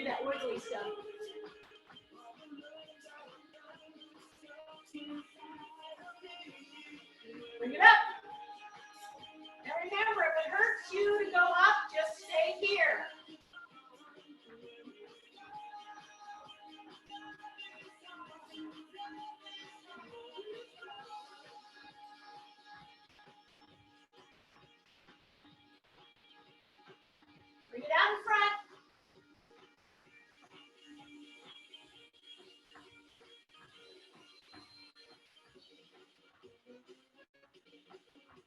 that wiggly stuff. Bring it up. And remember, if it hurts you to go up, just stay here. Bring it out in front.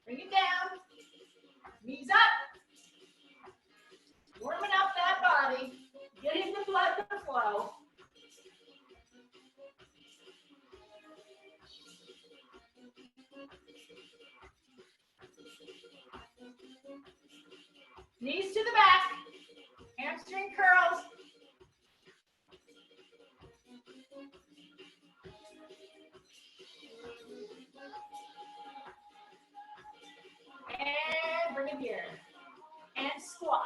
Bring it down. Knees up. Warming up that body. Getting the blood to flow. Knees to the back. Hamstring curls. And bring it here. And squat.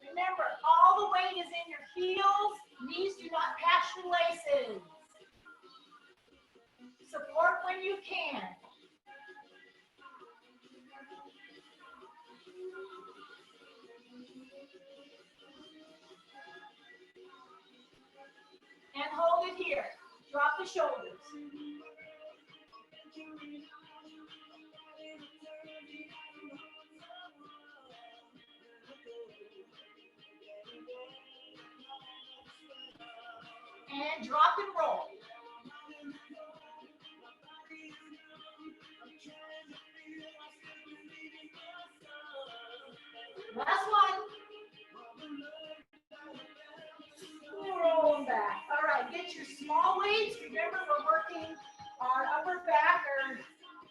Remember, all the weight is in your heels. Knees do not pass your laces. Support when you can. And hold it here. Drop the shoulders. And drop and roll. Last one. Roll them back. All right, get your small weights. Remember, we're working our upper back or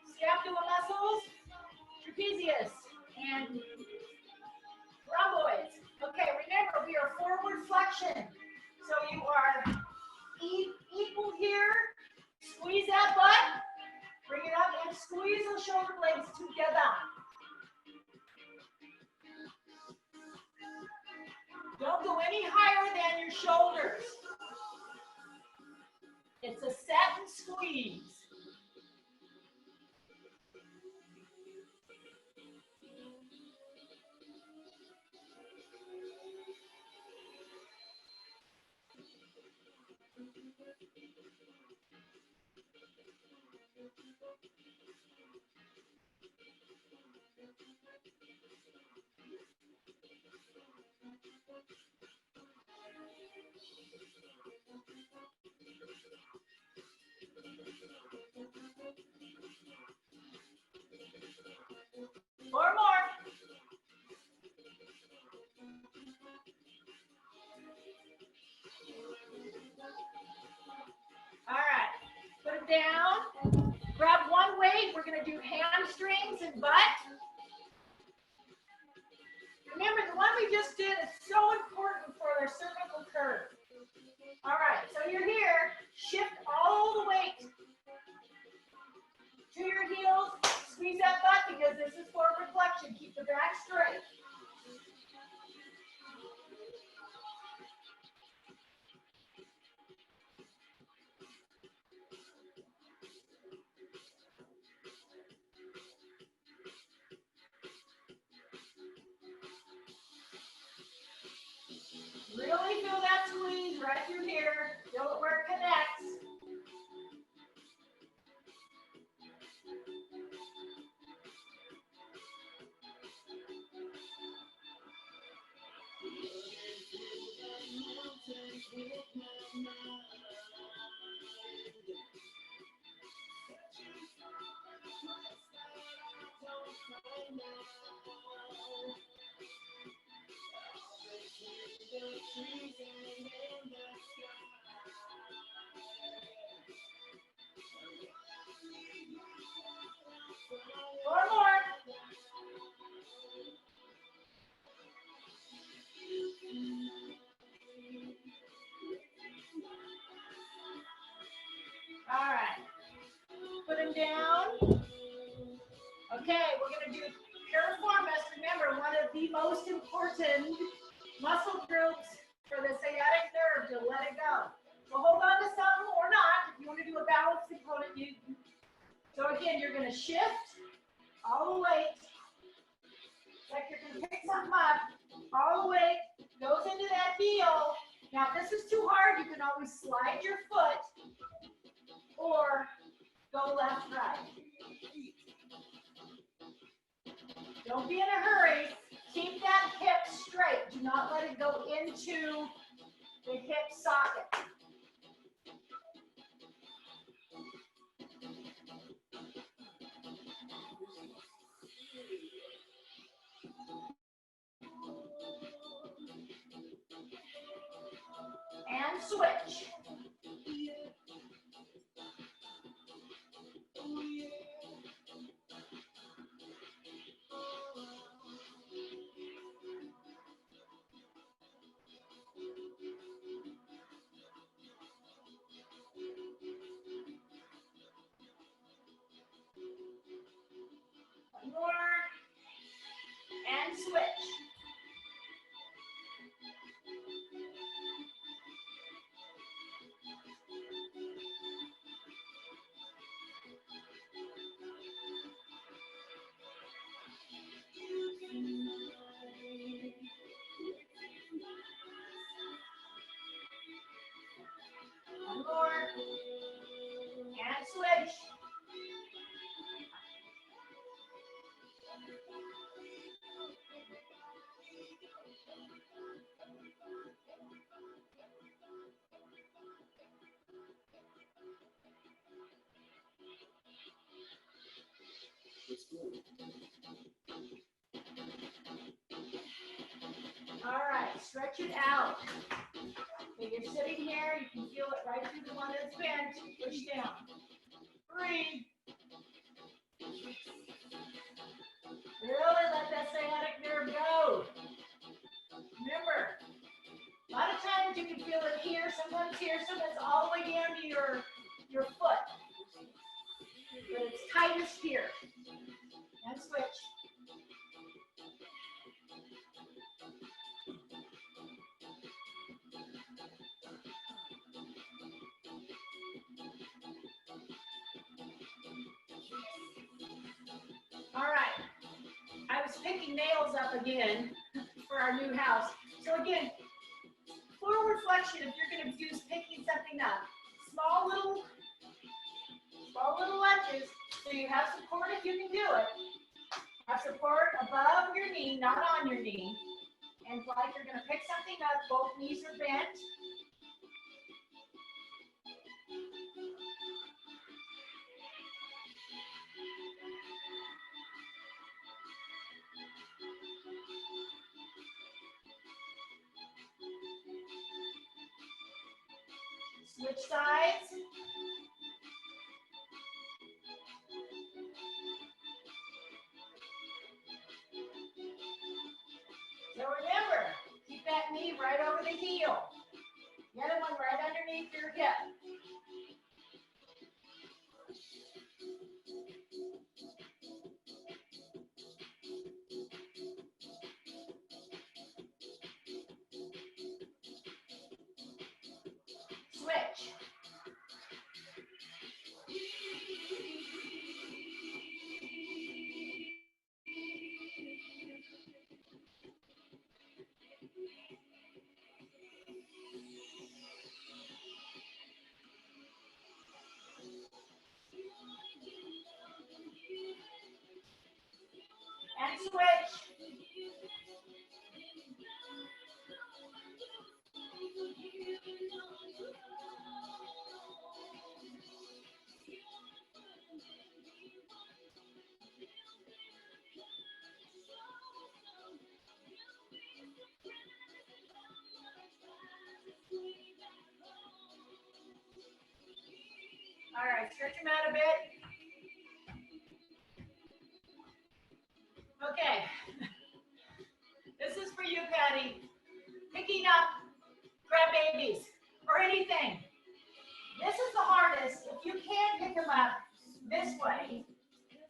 scapula muscles, trapezius, and rhomboids. Okay, remember, we are forward flexion. So you are equal here. Squeeze that butt. Bring it up and squeeze those shoulder blades together. Don't go any higher than your shoulders. It's a set and squeeze. Four more. All right, put it down. Grab one weight. We're going to do hamstrings and butt. Remember, the one we just did is so important for our cervical curve. All right, so you're here. Shift all the weight to your heels. Squeeze that butt because this is forward flexion. Keep the back straight. Really feel that squeeze right through here. Feel it where it connects. Four more. All right. Put them down. Okay, we're going to do piriformis. Remember, one of the most important muscle groups for the sciatic nerve to let it go. So hold on to something or not. If you want to do a balance component, so again, you're going to shift all the weight. Like you're going to pick something up. All the weight goes into that heel. Now, if this is too hard, you can always slide your foot or go left, right. Don't be in a hurry. Keep that hip straight. Do not let it go into the hip socket. And switch. One more. And switch. One more. And switch. All right, stretch it out. If you're sitting here, you can feel it right through the one that's bent. Push down. Breathe. Really let that sciatic nerve go. Remember, a lot of times you can feel it here, sometimes all the way down to your foot. But it's tightest here. And switch. All right. I was picking nails up again for our new house. So again, forward flexion, if you're going to use picking something up, small little lunges, so you have support if you can do it. Have support above your knee, not on your knee. And like you're going to pick something up, both knees are bent. Switch sides. So remember, keep that knee right over the heel. The other one right underneath your hip. Switch. And switch. All right, stretch them out a bit. Okay. This is for you, Patty. Picking up crab babies or anything. This is the hardest. If you can't pick them up this way,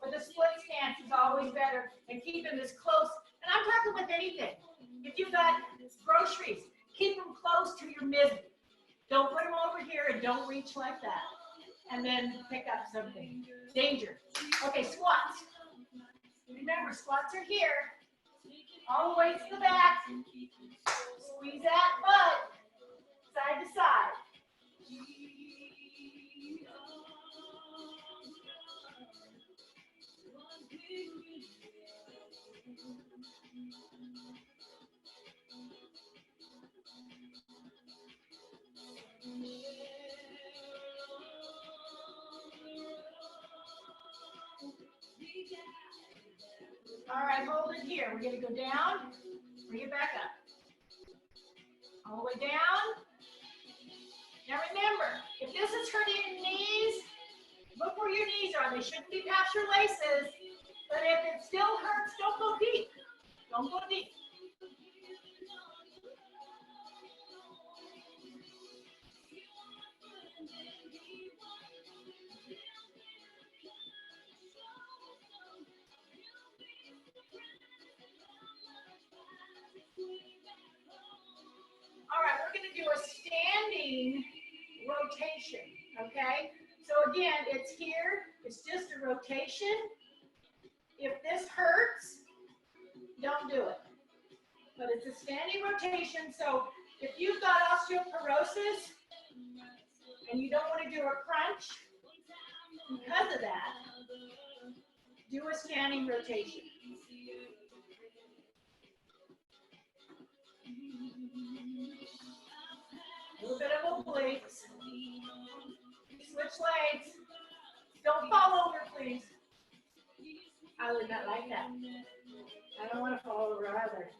but the split stance is always better, and keep them as close. And I'm talking with anything. If you've got groceries, keep them close to your mid. Don't put them over here and don't reach like that. And then pick up something. Danger. Okay, squats. Remember, squats are here. All the way to the back. Squeeze that butt side to side. All right, hold it here. We're going to go down, bring it back up. All the way down. Now remember, if this is hurting your knees, look where your knees are. They shouldn't be past your laces. But if it still hurts, don't go deep. Don't go deep. All right, we're going to do a standing rotation, okay? So again, it's here. It's just a rotation. If this hurts, don't do it. But it's a standing rotation, so if you've got osteoporosis and you don't want to do a crunch because of that, do a standing rotation. A little bit of obliques. Switch legs. Don't fall over, please. I would not like that. I don't want to fall over either.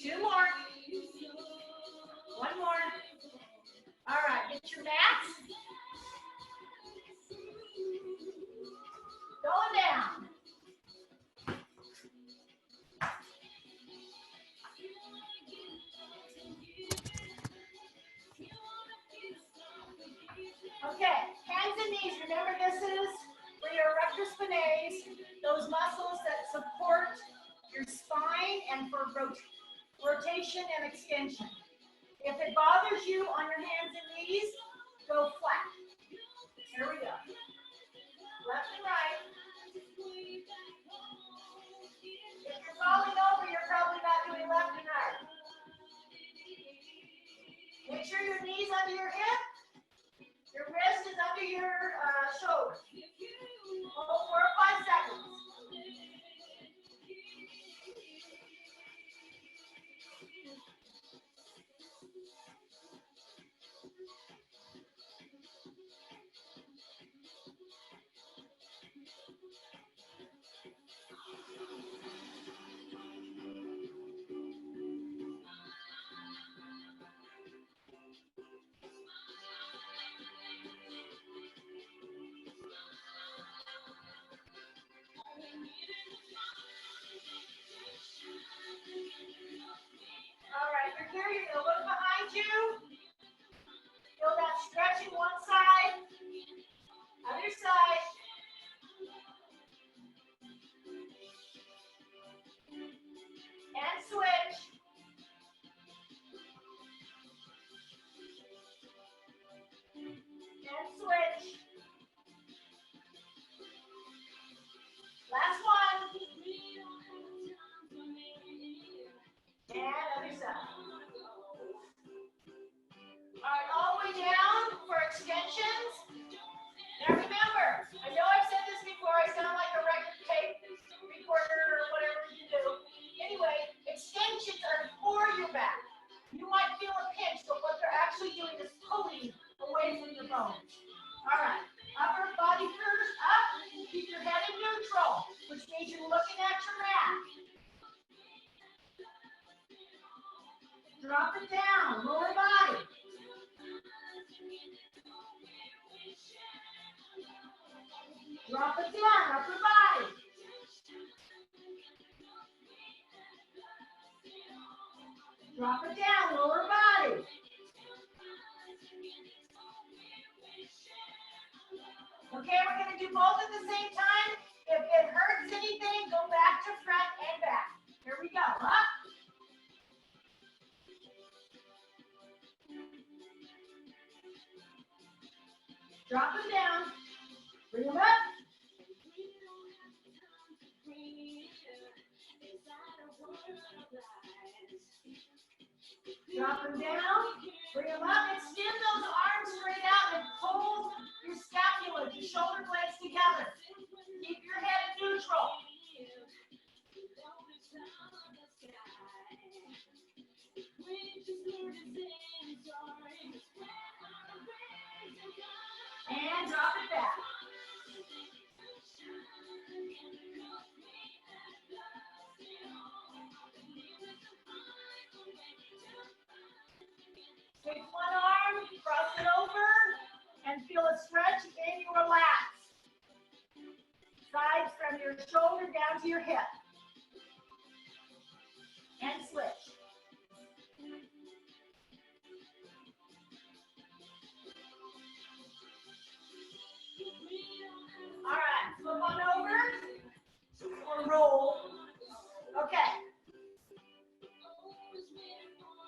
Two more. One more. All right, get your mats. Going down. Okay, hands and knees. Remember, this is for your erector spinae, those muscles that support your spine and for rotation and extension. If it bothers you on your hands and knees, go flat. Here we go. Left and right. If you're falling over, you're probably not doing left and right. Make sure your knee's under your hip. Your wrist is under your shoulder. Hold 4 or 5 seconds. All right, you're here. You're going to look behind you. Feel that stretching one side, other side. And switch. And switch. Last one. And other side. All right, all the way down for extensions. Now remember, I know I've said this before, I sound like a record tape recorder or whatever you do. Anyway, extensions are for your back. You might feel a pinch, but what they're actually doing is pulling away from your bones. All right, upper body first, up. Keep your head in neutral, which means you're looking at your mat. Drop it down, lower body. Drop it down, upper body. Drop it down, lower body. Okay, we're going to do both at the same time. If it hurts anything, go back to front and back. Here we go. Up. Drop them down. Bring them up. Drop them down. Bring them up. Extend those arms straight out and pull your scapula, your shoulder blades together. Keep your head neutral. And drop it back. Take one arm, cross it over, and feel a stretch in your lats. Sides from your shoulder down to your hip. And switch. All right, flip on over or roll. Okay.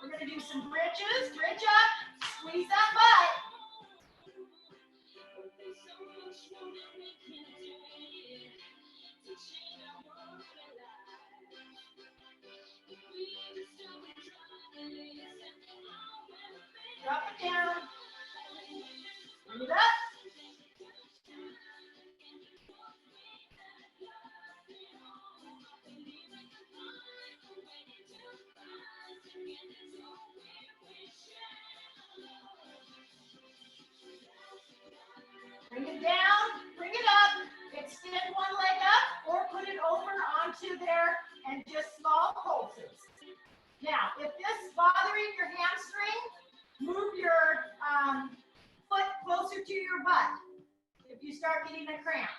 We're going to do some bridges. Bridge up, squeeze that butt. Drop it down. Bring it up. Bring it down, bring it up, extend one leg up or put it over onto there and just small pulses. Now, if this is bothering your hamstring, move your foot closer to your butt if you start getting a cramp.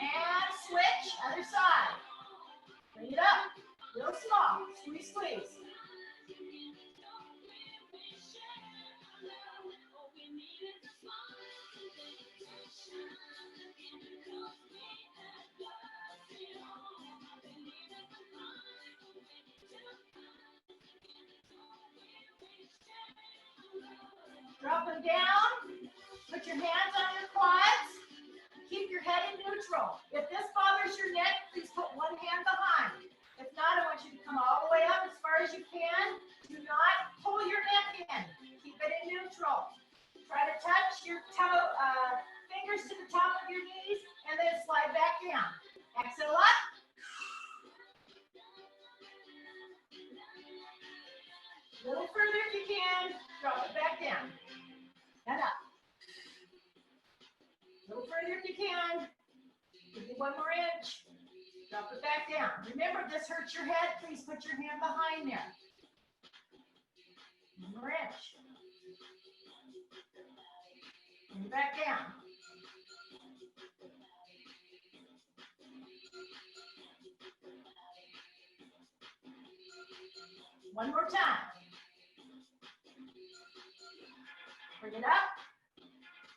And switch, other side. Bring it up, real small, squeeze, squeeze. Drop them down, put your hands on your quads, keep your head in neutral. If this bothers your neck, please put one hand behind. If not, I want you to come all the way up as far as you can. Do not pull your neck in. Keep it in neutral. Try to touch your fingers to the top of your knees and then slide back down. Exhale up. A little further if you can. Drop it back down. And up. A little further if you can. Give you one more inch. Drop it back down. Remember, if this hurts your head, please put your hand behind there. One more inch. Bring it back down. One more time. Bring it up.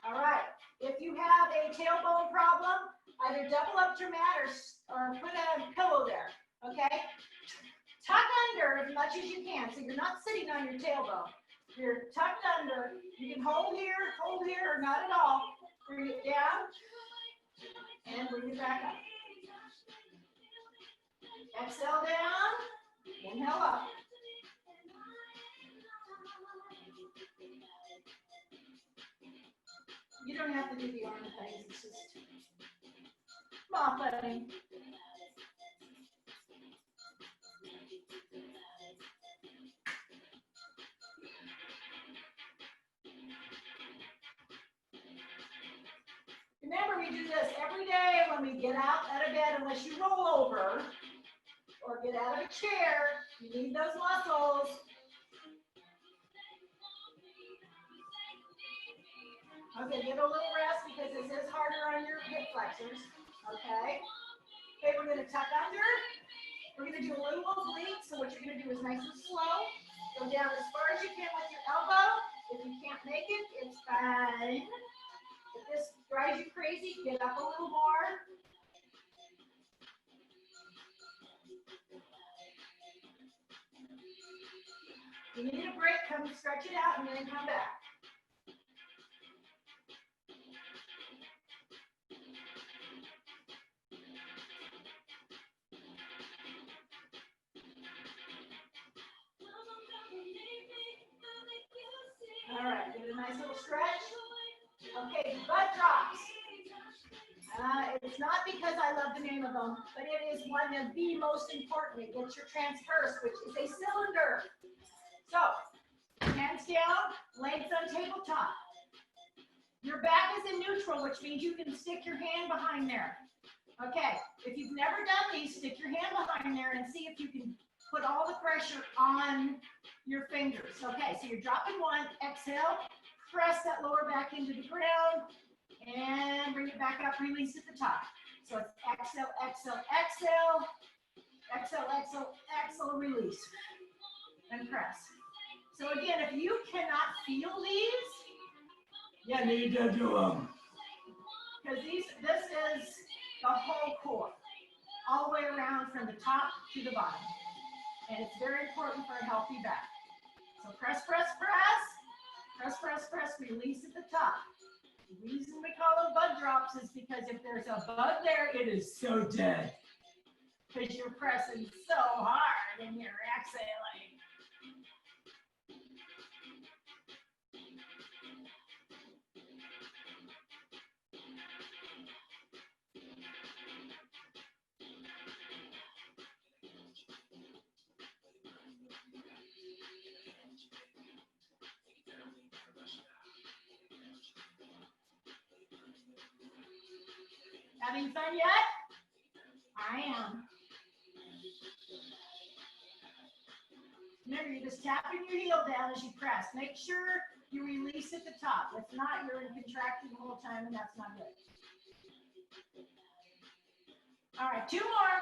All right. If you have a tailbone problem, either double up your mat or put a pillow there, okay? Tuck under as much as you can, so you're not sitting on your tailbone. You're tucked under. You can hold here, or not at all. Bring it down, and bring it back up. Exhale down, inhale up. You don't have to do the arm things, it's just, come on, buddy. Remember, we do this every day when we get out of bed, unless you roll over or get out of a chair. You need those muscles. Okay, give it a little rest because this is harder on your hip flexors. Okay. Okay, we're going to tuck under. We're going to do a little oblique. So what you're going to do is nice and slow. Go down as far as you can with your elbow. If you can't make it, it's fine. If this drives you crazy, get up a little more. If you need a break, come stretch it out and then come back. All right, give it a nice little stretch. Okay, butt drops. It's not because I love the name of them, but it is one of the most important. It gets your transverse, which is a cylinder. So, hands down, legs on tabletop. Your back is in neutral, which means you can stick your hand behind there. Okay, if you've never done these, stick your hand behind there and see if you can put all the pressure on your fingers. Okay, so you're dropping one, exhale, press that lower back into the ground, and bring it back up, release at the top. So it's exhale, exhale, exhale, exhale, exhale, exhale, release, and press. So again, if you cannot feel these, you need to do them. Because this is the whole core, all the way around from the top to the bottom. And it's very important for a healthy back. So press, press, press, press, press, press, release at the top. The reason we call them bug drops is because if there's a bug there, it is so dead. Because you're pressing so hard and you're exhaling. Having fun yet? I am. Remember, you're just tapping your heel down as you press. Make sure you release at the top. If not, you're contracting the whole time, and that's not good. All right, 2 more.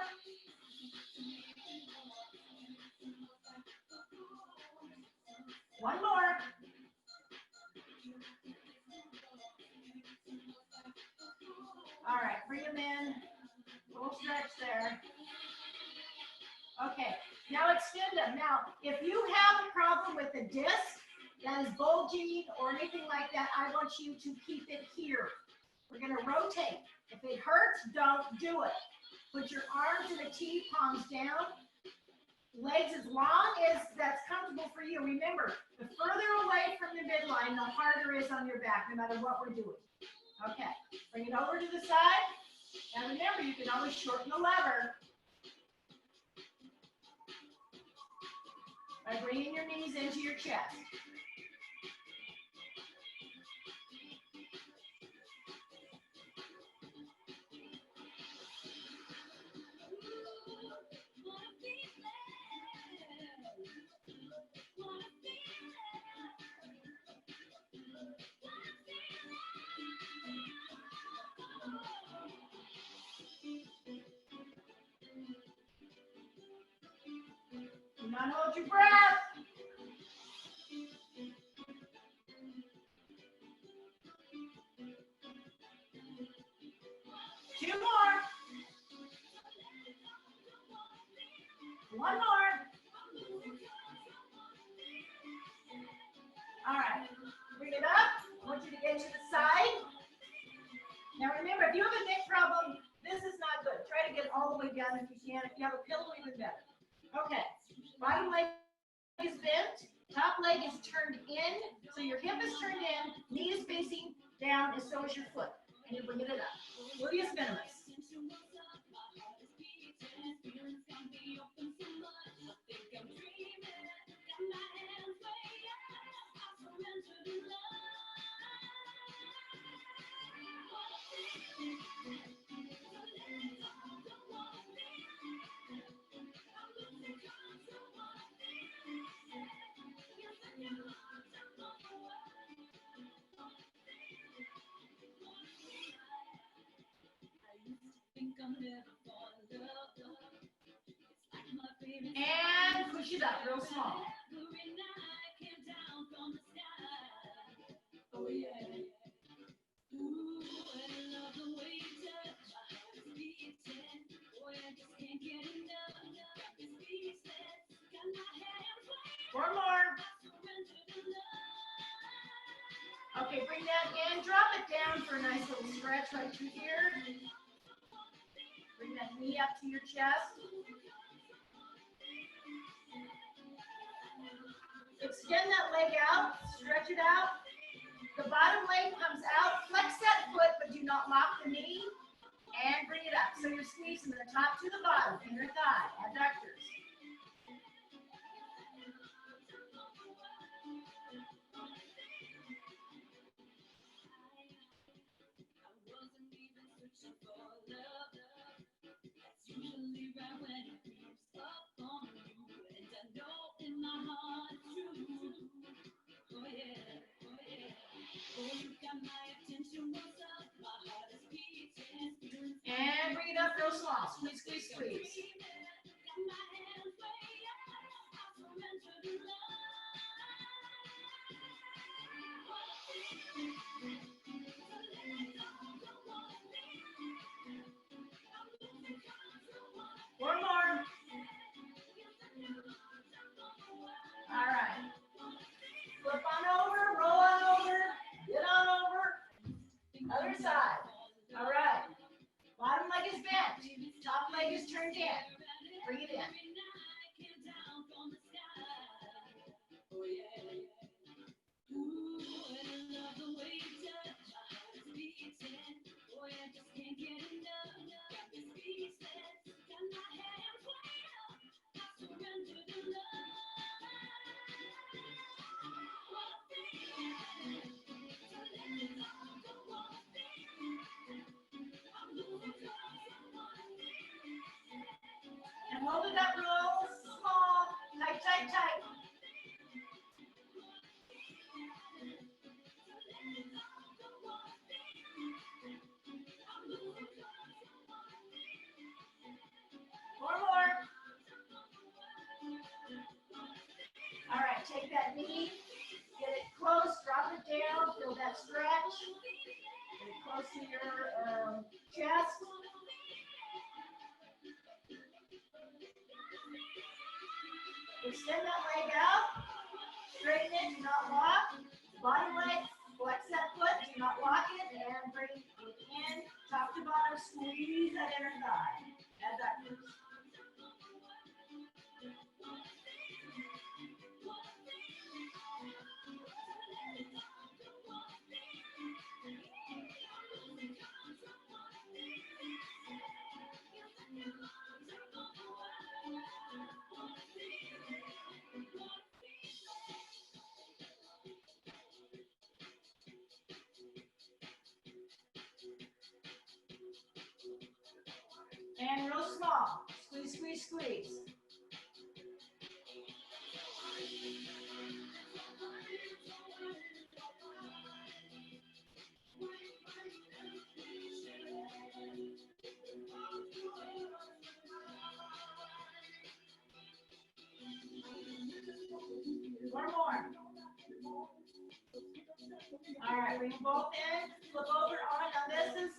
One more. All right, bring them in. A little stretch there. Okay, now extend them. Now, if you have a problem with a disc that is bulging or anything like that, I want you to keep it here. We're going to rotate. If it hurts, don't do it. Put your arms in a T, palms down. Legs as long as that's comfortable for you. Remember, the further away from the midline, the harder it is on your back, no matter what we're doing. Okay, bring it over to the side. And remember, you can always shorten the lever by bringing your knees into your chest. Do not hold your breath. Two more. One more. All right. Bring it up. I want you to get to the side. Now remember, if you have a neck problem, this is not good. Try to get all the way down if you can. If you have a pillow, even better. Okay. Bottom leg is bent. Top leg is turned in. So your hip is turned in. Knee is facing down, and so is your foot. And you're bringing it up. Gluteus minimus. And push it up real small. Oh, yeah. One more. Okay, bring that in. Drop it down for a nice little stretch right through here. Bring that knee up to your chest. Extend that leg out. Stretch it out. The bottom leg comes out. Flex that foot, but do not lock the knee. And bring it up. So you're squeezing the top to the bottom, inner thigh, adductors. And bring it up real small. Squeeze, squeeze, squeeze. One more. All right. Flip on over, roll on over, get on over. Other side. All right. Bottom leg is bent. Top leg is turned in. Bring it in. And hold it up real small. Tight, tight, tight. One more. All right, take that knee, get it close, drop it down, feel that stretch. Get it close to your chest. Extend that leg out, straighten it, do not lock. Bottom leg, flex that foot, do not lock it, and bring it in, top to bottom, squeeze that inner thigh. Add that loose. And real small. Squeeze, squeeze, squeeze. One more. All right, bring them both in. Flip over on. Now this is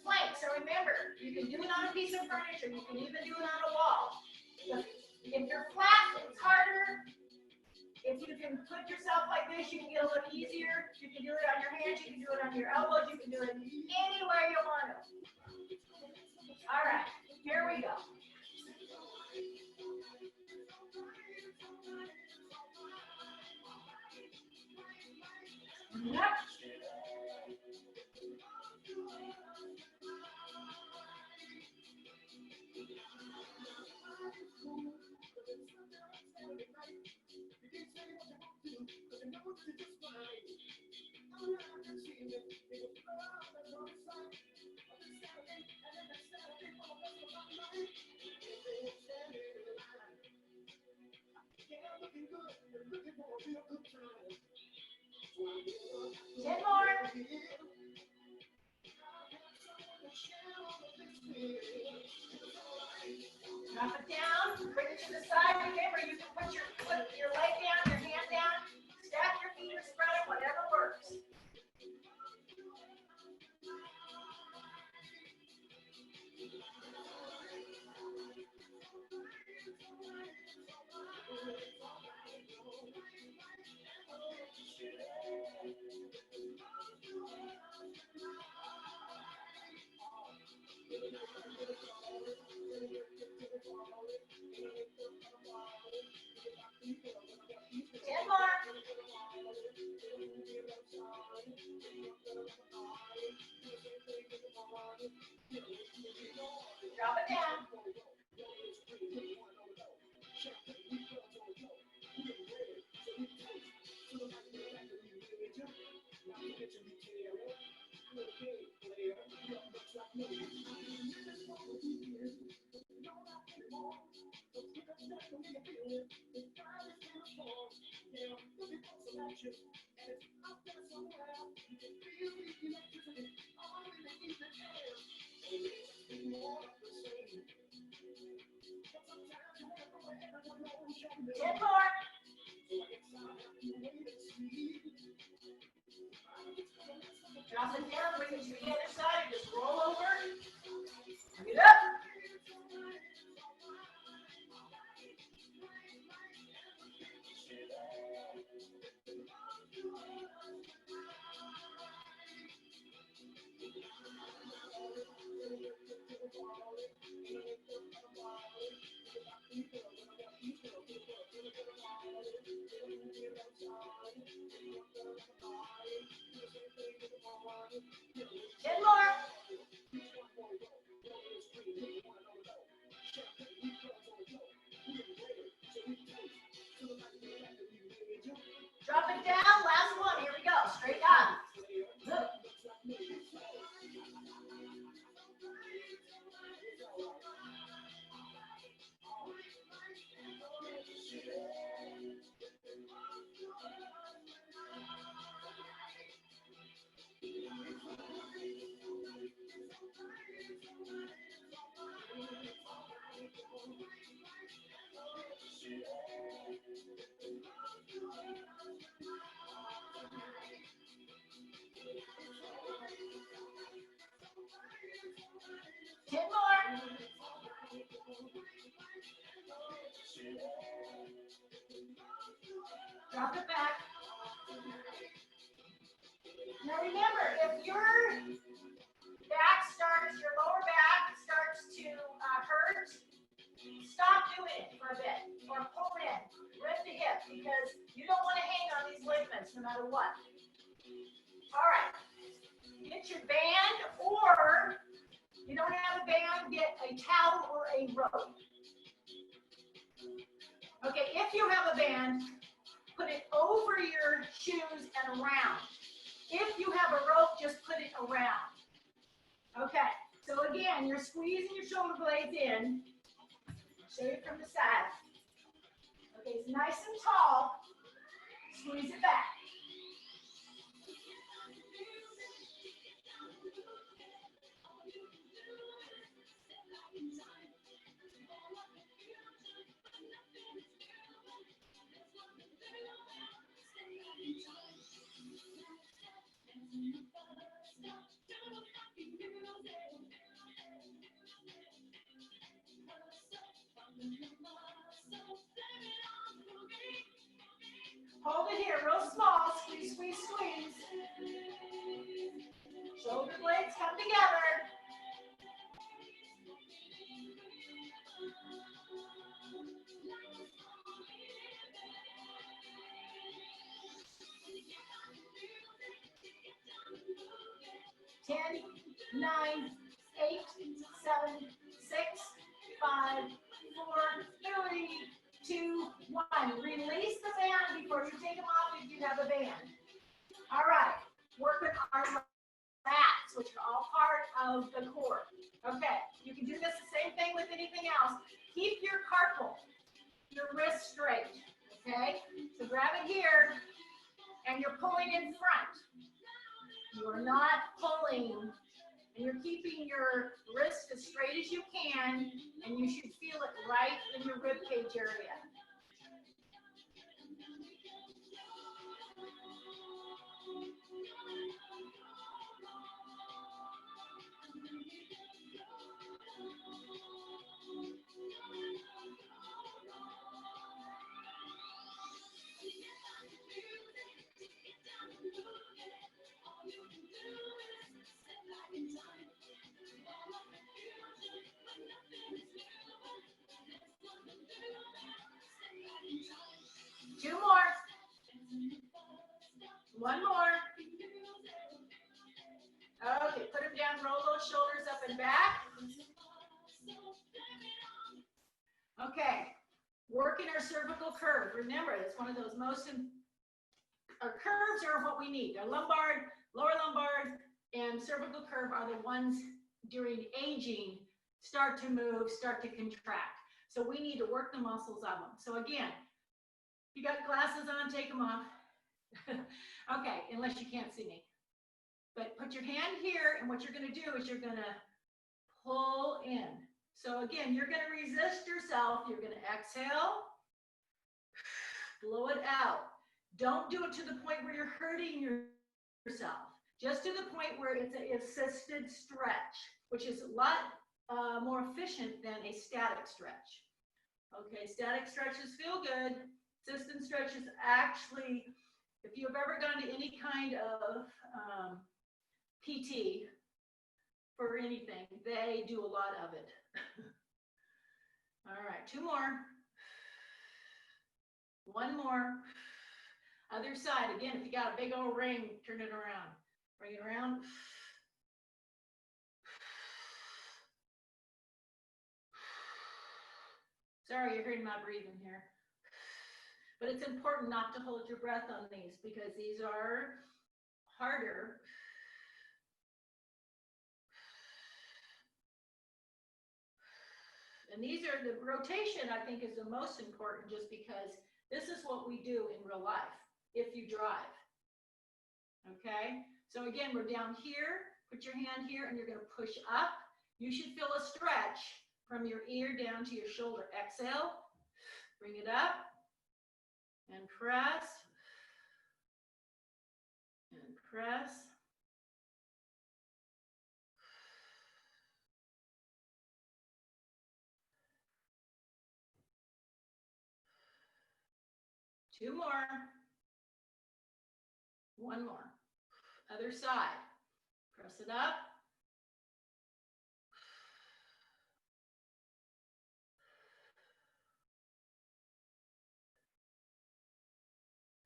plank. So remember, you can do it on a piece of furniture. You can even do it on a wall. If you're flat, it's harder. If you can put yourself like this, you can get a little easier. You can do it on your hands. You can do it on your elbows. You can do it anywhere you want to. All right, here we go. Yep. Ten more. 10 more. Drop it down, bring it to the other side, just roll over. Bring it up. 10 more. Drop it down. Last one. Here we go. Straight down. Good. Ten more. Drop it back. Now remember, if your lower back starts to hurt, stop doing it for a bit or pull in, lift the hip because you don't want to hang on these ligaments no matter what. All right, get your band, or you don't have a band, get a towel or a rope. Okay, if you have a band, put it over your shoes and around. If you have a rope, just put it around. Okay, so again, you're squeezing your shoulder blades in. I'll show you from the side. Okay, it's nice and tall. Squeeze it back. Hold it here, real small. Squeeze, squeeze, squeeze. Shoulder blades come together. Ten, 9, 8, 7, 6, 5, 4, 3, 2, 1. Release the band before you take them off if you have a band. All right, working our lats, which are all part of the core. Okay, you can do this the same thing with anything else. Keep your carpal, your wrist straight. Okay, so grab it here, and you're pulling in front. You are not pulling, and you're keeping your wrist as straight as you can, and you should feel it right in your rib cage area. Two more. One more. Okay, put them down, roll those shoulders up and back. Okay, working our cervical curve. Remember, it's one of those our curves are what we need. Our lumbar, lower lumbar, and cervical curve are the ones during aging start to move, start to contract. So we need to work the muscles of them. So again, you got glasses on, take them off. Okay, unless you can't see me. But put your hand here, and what you're going to do is you're going to pull in. So again, you're going to resist yourself. You're going to exhale, blow it out. Don't do it to the point where you're hurting yourself. Just to the point where it's an assisted stretch, which is a lot more efficient than a static stretch. Okay, static stretches feel good. Assisted stretches actually, if you've ever gone to any kind of PT for anything, they do a lot of it. All right, 2 more. 1 more. Other side. Again, if you got a big old ring, turn it around. Bring it around. Sorry, you're hearing my breathing here. But it's important not to hold your breath on these because these are harder. And these are the rotation, I think, is the most important just because this is what we do in real life if you drive. Okay? So again, we're down here. Put your hand here and you're going to push up. You should feel a stretch from your ear down to your shoulder. Exhale. Bring it up. And press. And press. Two more. 1 more. Other side. Press it up.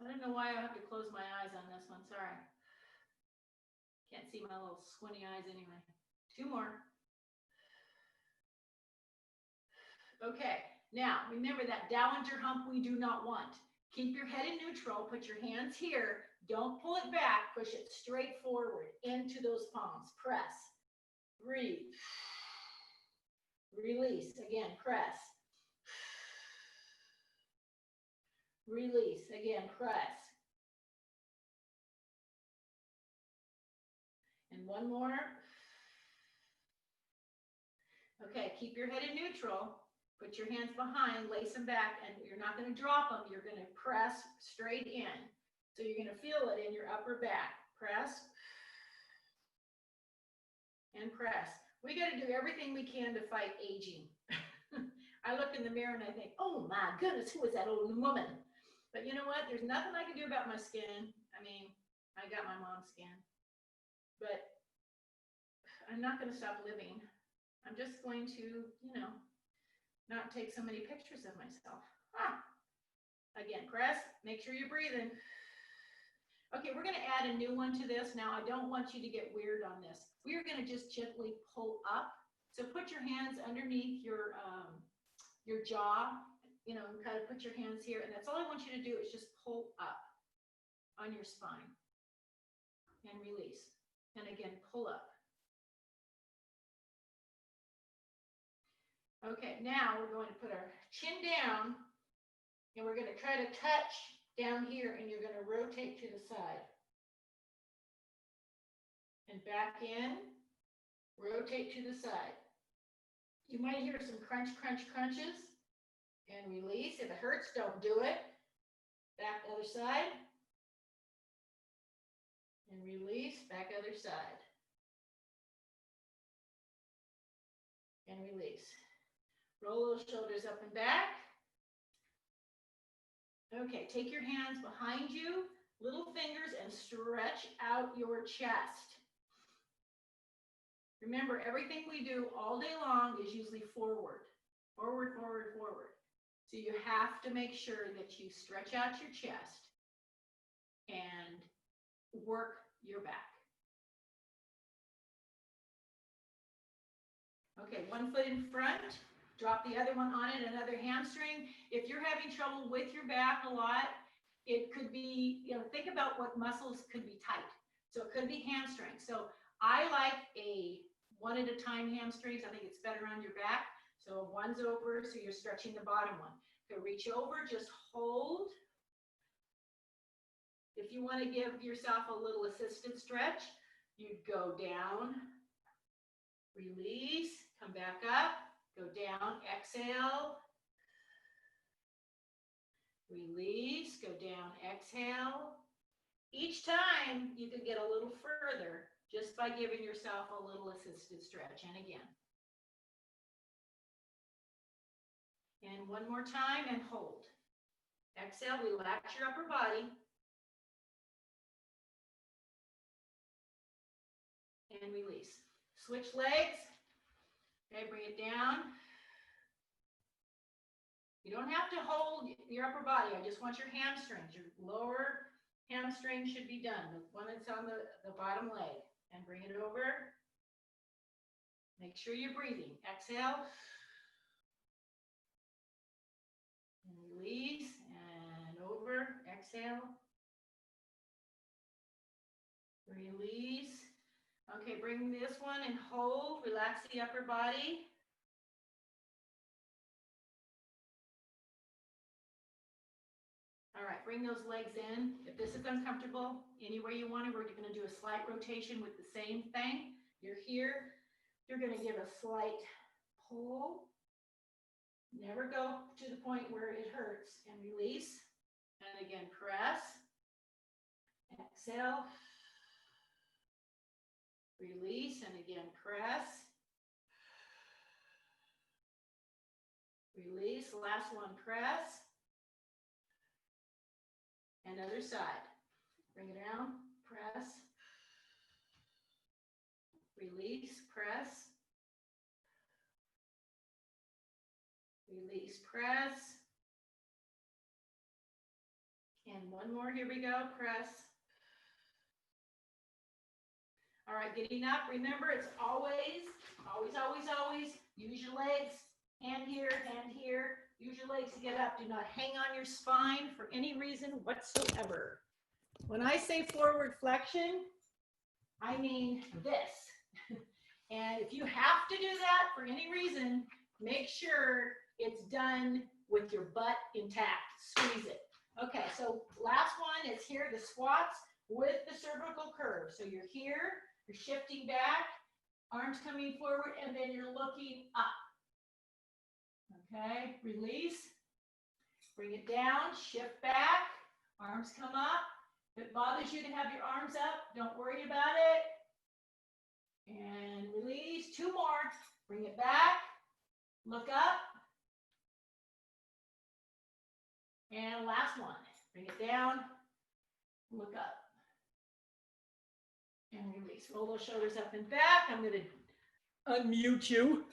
I don't know why I have to close my eyes on this one. Sorry. Can't see my little squinty eyes anyway. 2 more. Okay. Now, remember that Dallinger hump we do not want. Keep your head in neutral. Put your hands here. Don't pull it back. Push it straight forward into those palms. Press. Breathe. Release. Again, press. Release. Again, press. And 1 more. Okay, keep your head in neutral. Put your hands behind, lace them back, and you're not going to drop them. You're going to press straight in. So you're going to feel it in your upper back. Press and press. We got to do everything we can to fight aging. I look in the mirror and I think, oh my goodness, who is that old woman? But you know what? There's nothing I can do about my skin. I mean, I got my mom's skin. But I'm not going to stop living. I'm just going to, not take so many pictures of myself. Again, press, make sure you're breathing. Okay, we're gonna add a new one to this. Now, I don't want you to get weird on this. We're gonna just gently pull up. So put your hands underneath your jaw, and kind of put your hands here. And that's all I want you to do is just pull up on your spine and release. And again, pull up. Okay, now we're going to put our chin down and we're going to try to touch down here and you're going to rotate to the side. And back in, rotate to the side. You might hear some crunch, crunch, crunches and release. If it hurts, don't do it. Back other side. And release, back other side. And release. Roll those shoulders up and back. Okay, take your hands behind you, little fingers, and stretch out your chest. Remember, everything we do all day long is usually forward, forward, forward, forward. So you have to make sure that you stretch out your chest and work your back. Okay, 1 foot in front. Drop the other one on it, another hamstring. If you're having trouble with your back a lot, it could be, think about what muscles could be tight. So it could be hamstring. So I like a 1 at a time hamstrings. I think it's better on your back. So 1's over, so you're stretching the bottom one. So reach over, just hold. If you want to give yourself a little assisted stretch, you go down, release, come back up, go down, exhale, release, go down, exhale. Each time you can get a little further just by giving yourself a little assisted stretch. And again. And one more time and hold. Exhale, relax your upper body. And release. Switch legs. Okay, bring it down. You don't have to hold your upper body. I just want your hamstrings. Your lower hamstring should be done. The one that's on the bottom leg. And bring it over. Make sure you're breathing. Exhale. And release. And over. Exhale. Release. Okay, bring this one and hold. Relax the upper body. All right, bring those legs in. If this is uncomfortable, anywhere you want to, we're going to do a slight rotation with the same thing. You're here. You're going to give a slight pull. Never go to the point where it hurts. And release. And again, press. Exhale. Release. And again, press. Release. Last one, press. And other side. Bring it down, press. Release, press. Release, press. And one more, here we go, press. All right, getting up, remember it's always, use your legs, hand here, use your legs to get up. Do not hang on your spine for any reason whatsoever. When I say forward flexion, I mean this. And if you have to do that for any reason, make sure it's done with your butt intact. Squeeze it. Okay, so last one is here, the squats with the cervical curve. So you're here, you're shifting back, arms coming forward, and then you're looking up. Okay, release, bring it down, shift back, arms come up. If it bothers you to have your arms up, don't worry about it. And release, two more, bring it back, look up. And last one, bring it down, look up. And release, roll those shoulders up and back. I'm gonna unmute you.